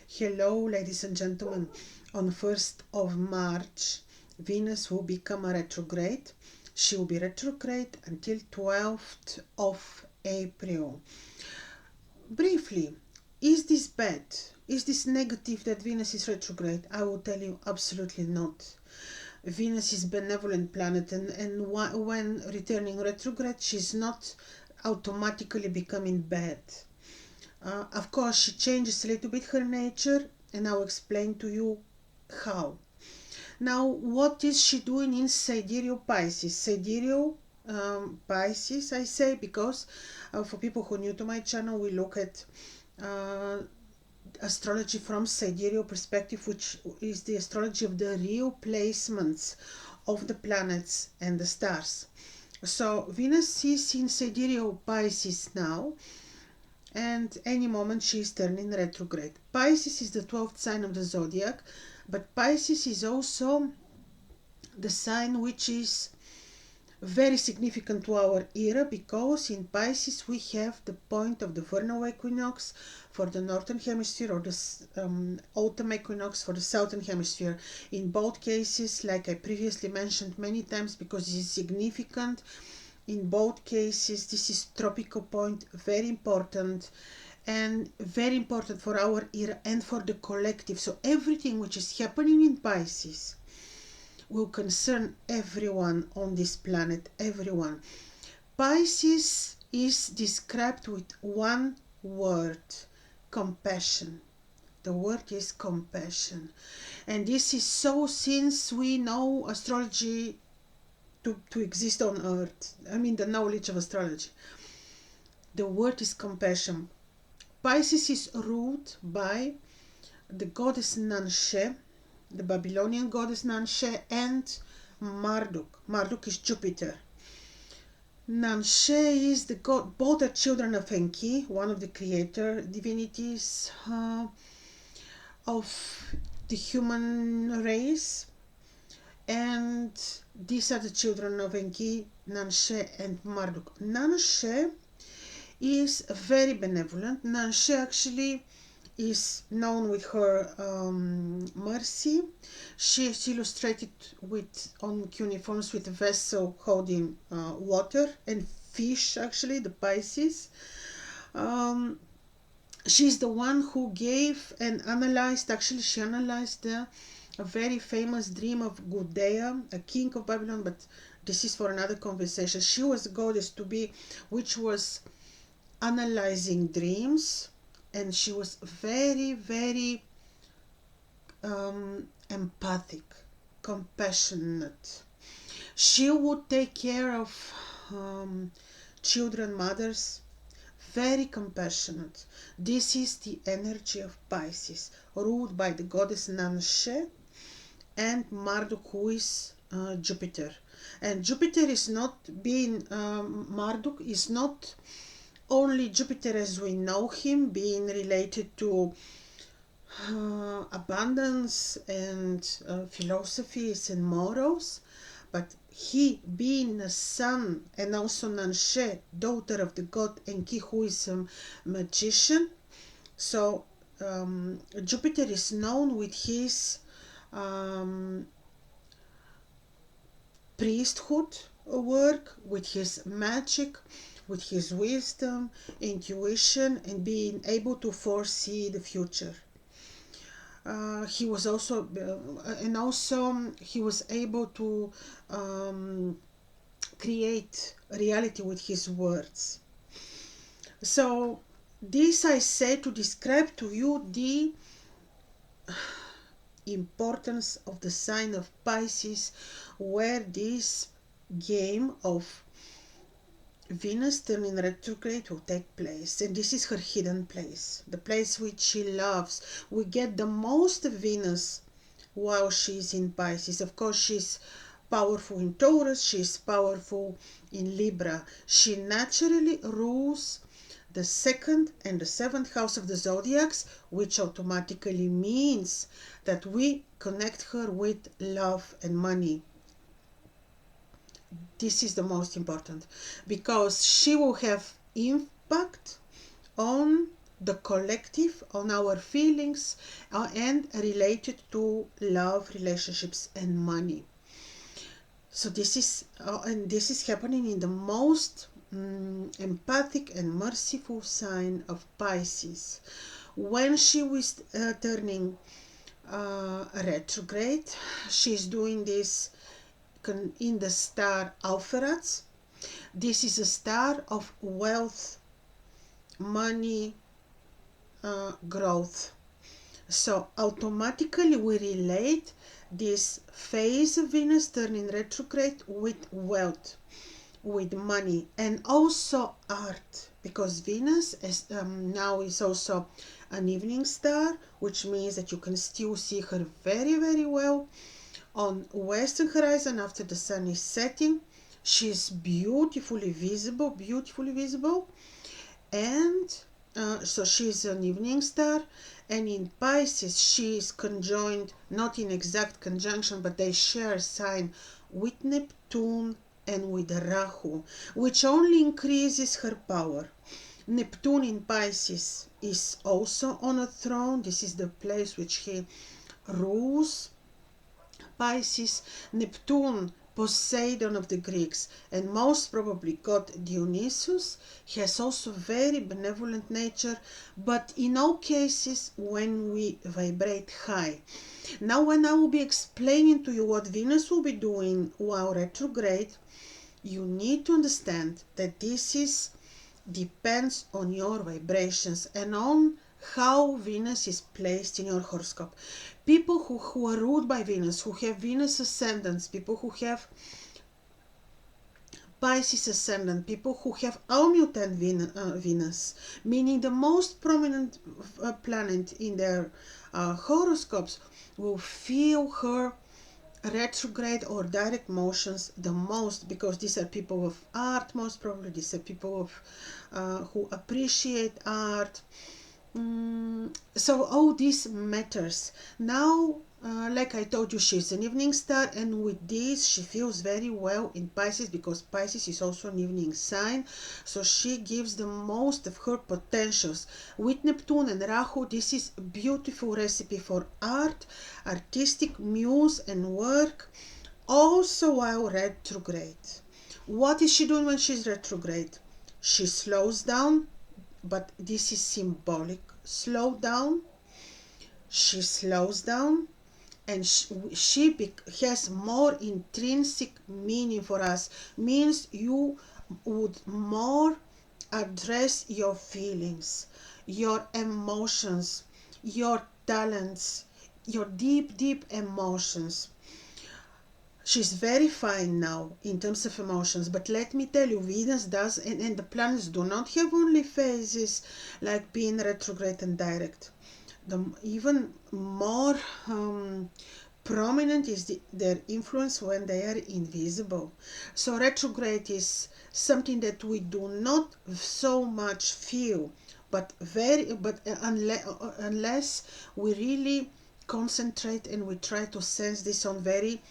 Hello, ladies and gentlemen. On 1st of March, Venus will become a retrograde. She will be retrograde until 12th of April. Briefly, is this bad? Is this negative that Venus is retrograde? I will tell you absolutely not. Venus is benevolent planet, and when returning retrograde, she's not automatically becoming bad. Of course, she changes a little bit her nature, and I'll explain to you how. Now, what is she doing in Sidereal Pisces? Sidereal Pisces, I say, because for people who are new to my channel, we look at astrology from sidereal perspective, which is the astrology of the real placements of the planets and the stars. So Venus is in Sidereal Pisces now, and any moment she is turning retrograde. Pisces is the 12th sign of the zodiac, but Pisces is also the sign which is very significant to our era, because in Pisces we have the point of the vernal equinox for the northern hemisphere, or the autumn equinox for the southern hemisphere. In both cases, like I previously mentioned many times, because it is significant, in both cases this is tropical point, very important, and very important for our era and for the collective. So everything which is happening in Pisces will concern everyone on this planet, everyone. Pisces is described with one word: compassion. The word is compassion. And this is so, since we know astrology to exist on earth. I mean, the knowledge of astrology. The word is compassion. Pisces is ruled by the goddess Nanshe, the Babylonian goddess Nanshe, and Marduk. Marduk is Jupiter. Nanshe is the god, both are children of Enki, one of the creator divinities of the human race. And these are the children of Enki, Nanshe and Marduk. Nanshe is very benevolent. Nanshe actually is known with her mercy. She is illustrated with on cuneiforms with a vessel holding water and fish, actually, the Pisces. She's the one who gave and analyzed, actually she analyzed a very famous dream of Gudea, a king of Babylon, but this is for another conversation. She was the goddess to be, which was analyzing dreams, and she was very, very empathic, compassionate. She would take care of children, mothers, very compassionate. This is the energy of Pisces, ruled by the goddess Nanshe and Marduk, who is Jupiter. And Jupiter is not being, Marduk is not only Jupiter as we know him, being related to abundance and philosophies and morals, but he being a son, and also Nanshe, daughter of the god Enki, who is a magician. So Jupiter is known with his priesthood work, with his magic, with his wisdom, intuition, and being able to foresee the future. He was also, he was able to create reality with his words. So this I say to describe to you the importance of the sign of Pisces, where this game of Venus turning retrograde will take place, and this is her hidden place, the place which she loves. We get the most of Venus while she's in Pisces. Of course, she's powerful in Taurus, she's powerful in Libra. She naturally rules the 2nd and the 7th house of the zodiacs, which automatically means that we connect her with love and money. This is the most important, because she will have impact on the collective, on our feelings, and related to love, relationships, and money. So this is happening in the most empathic and merciful sign of Pisces. When she was turning retrograde, she's doing this in the star Alpheratz. This is a star of wealth, money, growth. So automatically we relate this phase of Venus turning retrograde with wealth, with money, and also art, because Venus is, now is also an evening star, which means that you can still see her very, very well on western horizon after the sun is setting. She's beautifully visible, and so she's an evening star. And in Pisces she is conjoined, not in exact conjunction, but they share a sign with Neptune and with Rahu, which only increases her power. Neptune in Pisces is also on a throne. This is the place which he rules. Pisces, Neptune, Poseidon of the Greeks, and most probably god Dionysus. He has also very benevolent nature, but in all cases when we vibrate high. Now when I will be explaining to you what Venus will be doing while retrograde, you need to understand that this is depends on your vibrations and on how Venus is placed in your horoscope. People who are ruled by Venus, who have Venus ascendants, people who have Pisces ascendant, people who have Almutant Venus, meaning the most prominent planet in their horoscopes, will feel her retrograde or direct motions the most, because these are people of art. Most probably these are people of who appreciate art. So all this matters. Now like I told you, she's an evening star, and with this she feels very well in Pisces, because Pisces is also an evening sign, so she gives the most of her potentials. With Neptune and Rahu, this is a beautiful recipe for art, artistic muse and work, also while retrograde. What is she doing when she's retrograde? She slows down, but this is symbolic. Slow down. She slows down, and she has more intrinsic meaning for us. Means you would more address your feelings, your emotions, your talents, your deep emotions. She's very fine now in terms of emotions, but let me tell you, Venus does, and the planets do not have only phases like being retrograde and direct. Even more prominent is their influence when they are invisible. So retrograde is something that we do not so much feel, but unless we really concentrate and we try to sense this on very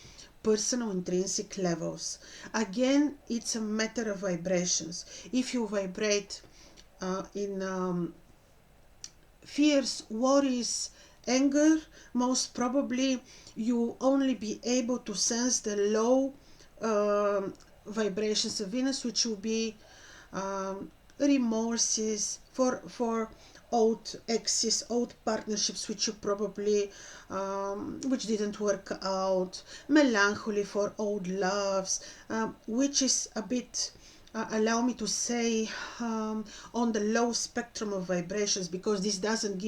personal intrinsic levels. Again, it's a matter of vibrations. If you vibrate in fears, worries, anger, most probably you only be able to sense the low vibrations of Venus, which will be remorses for old exes, old partnerships which you probably which didn't work out, melancholy for old loves, which is a bit allow me to say on the low spectrum of vibrations, because this doesn't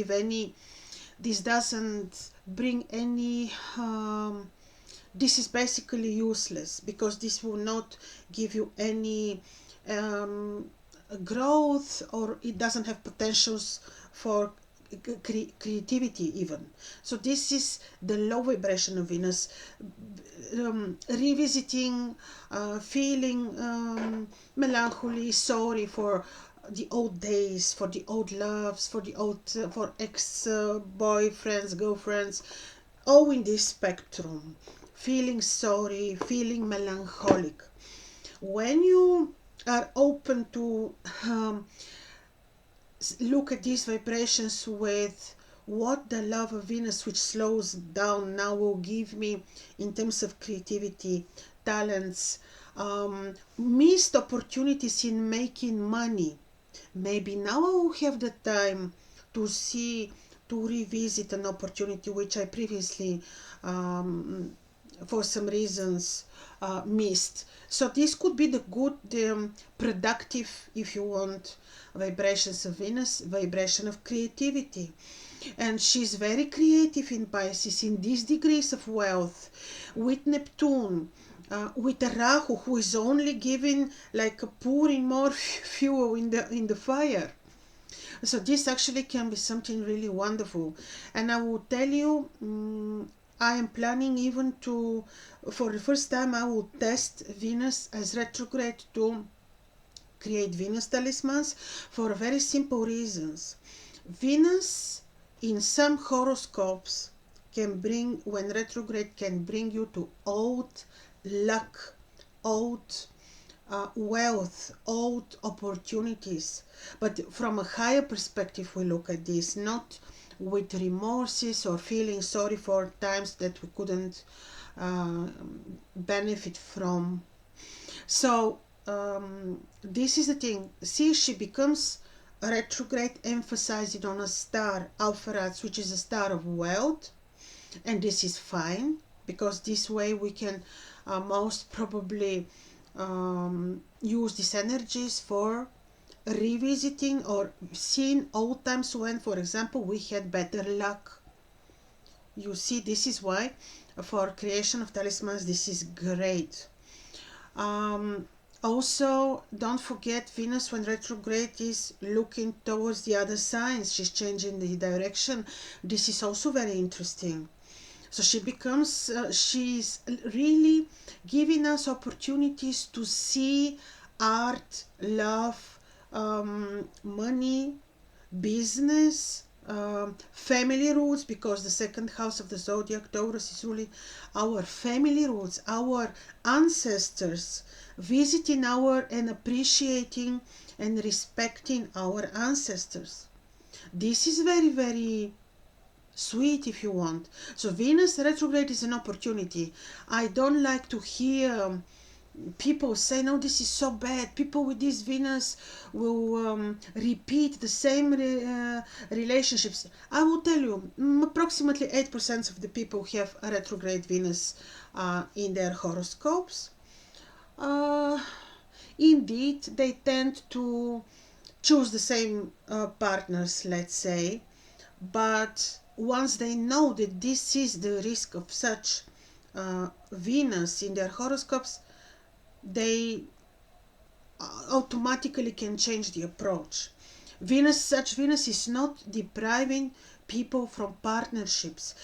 bring any this is basically useless, because this will not give you any growth, or it doesn't have potentials for creativity even. So this is the low vibration of Venus, revisiting, feeling melancholy, sorry for the old days, for the old loves, for the old for ex boyfriends, girlfriends, all in this spectrum, feeling sorry, feeling melancholic. When you are open to look at these vibrations with what the love of Venus, which slows down now, will give me in terms of creativity, talents, missed opportunities in making money. Maybe now I will have the time to see, to revisit an opportunity which I previously, for some reasons, missed. So this could be the good, productive, if you want, vibrations of Venus, vibration of creativity. And she's very creative in Pisces in these degrees of wealth, with Neptune, with Rahu, who is only giving, like, pouring more fuel in the fire. So this actually can be something really wonderful. And I will tell you, I am planning even to, for the first time, I will test Venus as retrograde to create Venus talismans for very simple reasons. Venus in some horoscopes can bring, when retrograde, can bring you to old luck, old wealth, old opportunities. But from a higher perspective, we look at this, not with remorses or feeling sorry for times that we couldn't benefit from. So this is the thing. See, she becomes a retrograde, emphasizing on a star, Alpharaz, which is a star of wealth, and this is fine, because this way we can most probably use these energies for revisiting or seeing old times when, for example, we had better luck. You see, this is why for creation of talismans this is great. Also, don't forget, Venus when retrograde is looking towards the other signs. She's changing the direction. This is also very interesting. So she becomes, she's really giving us opportunities to see art, love, money, business, family roots, because the second house of the zodiac, Taurus, is really our family roots, our ancestors, visiting our and appreciating and respecting our ancestors. This is very, very sweet, if you want. So Venus retrograde is an opportunity. I don't like to hear people say, no, this is so bad. People with this Venus will repeat the same relationships. I will tell you, approximately 8% of the people have a retrograde Venus in their horoscopes. Indeed, they tend to choose the same partners, let's say, but once they know that this is the risk of such Venus in their horoscopes, they automatically can change the approach. Such Venus is not depriving people from partnerships.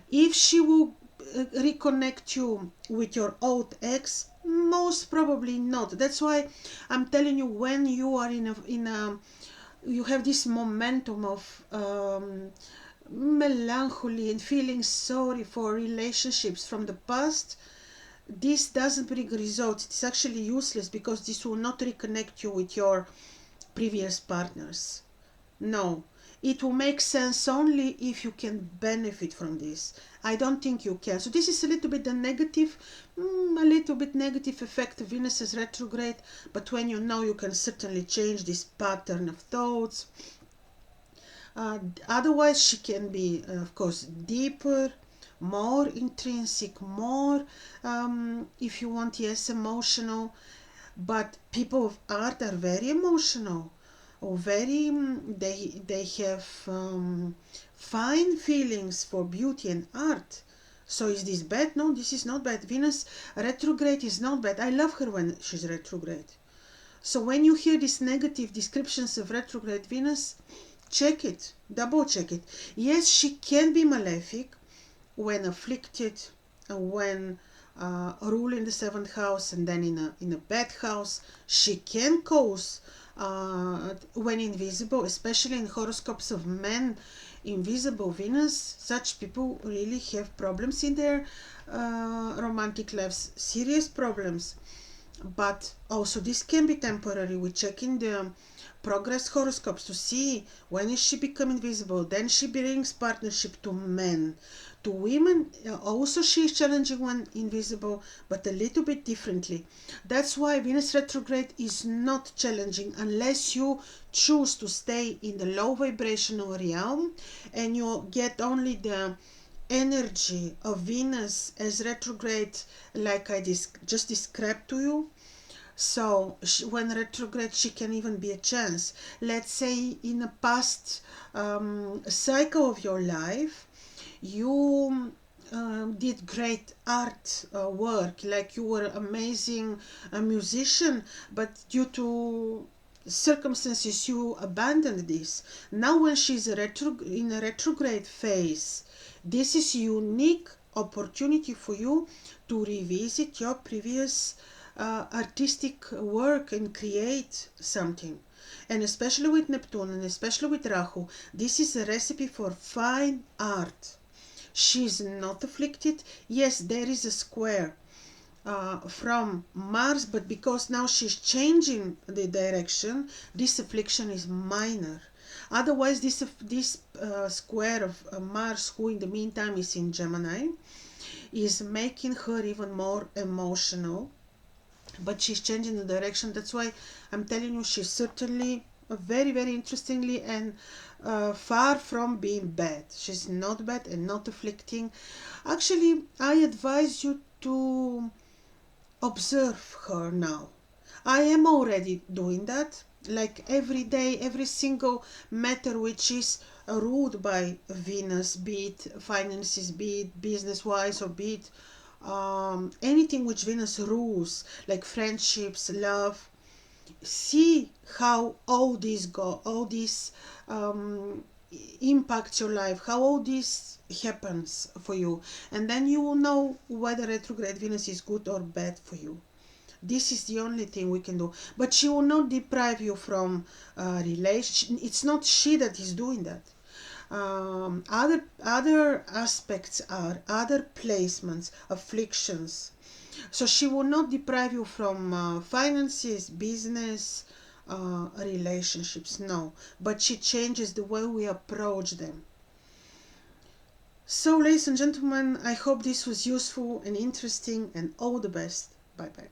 If she will reconnect you with your old ex, most probably not. That's why I'm telling you, when you are you have this momentum of melancholy and feeling sorry for relationships from the past, this doesn't bring results. It's actually useless, because this will not reconnect you with your previous partners. No, it will make sense only if you can benefit from this. I don't think you can. So this is a little bit negative effect of Venus's retrograde, but when you know, you can certainly change this pattern of thoughts. Otherwise, she can be, of course, deeper, more intrinsic, more, if you want, yes, emotional. But people of art are very emotional, or very, they have fine feelings for beauty and art. So is this bad? No, this is not bad. Venus retrograde is not bad. I love her when she's retrograde. So when you hear these negative descriptions of retrograde Venus, check it, double check it. Yes, she can be malefic when afflicted, when ruling the seventh house, and then in a bad house. She can cause, when invisible, especially in horoscopes of men, invisible Venus, such people really have problems in their romantic lives, serious problems. But also this can be temporary. We check in the progress horoscopes to see when is she becoming visible. Then she brings partnership to men. To women, also she is challenging when invisible, but a little bit differently. That's why Venus retrograde is not challenging unless you choose to stay in the low vibrational realm and you get only the energy of Venus as retrograde, like I just described to you. So when retrograde, she can even be a chance. Let's say in a past cycle of your life, you did great art work, like you were amazing musician, but due to circumstances you abandoned this. Now when she's in a retrograde phase, this is unique opportunity for you to revisit your previous artistic work and create something. And especially with Neptune and especially with Rahu, this is a recipe for fine art. She's not afflicted. Yes, there is a square from Mars, but because now she's changing the direction, this affliction is minor. Otherwise, this square of Mars, who in the meantime is in Gemini, is making her even more emotional. But she's changing the direction. That's why I'm telling you, she's certainly very, very interestingly and far from being bad. She's not bad and not afflicting. Actually, I advise you to observe her now. I am already doing that. Like every day, every single matter which is ruled by Venus, be it finances, be it business wise, or be it anything which Venus rules, like friendships, love. See how all this impacts your life, how all this happens for you, and then you will know whether retrograde Venus is good or bad for you. This is the only thing we can do. But she will not deprive you from relation. It's not she that is doing that. Other aspects are other placements, afflictions. So she will not deprive you from finances, business, relationships. No, but she changes the way we approach them. So, ladies and gentlemen, I hope this was useful and interesting, and all the best. Bye bye.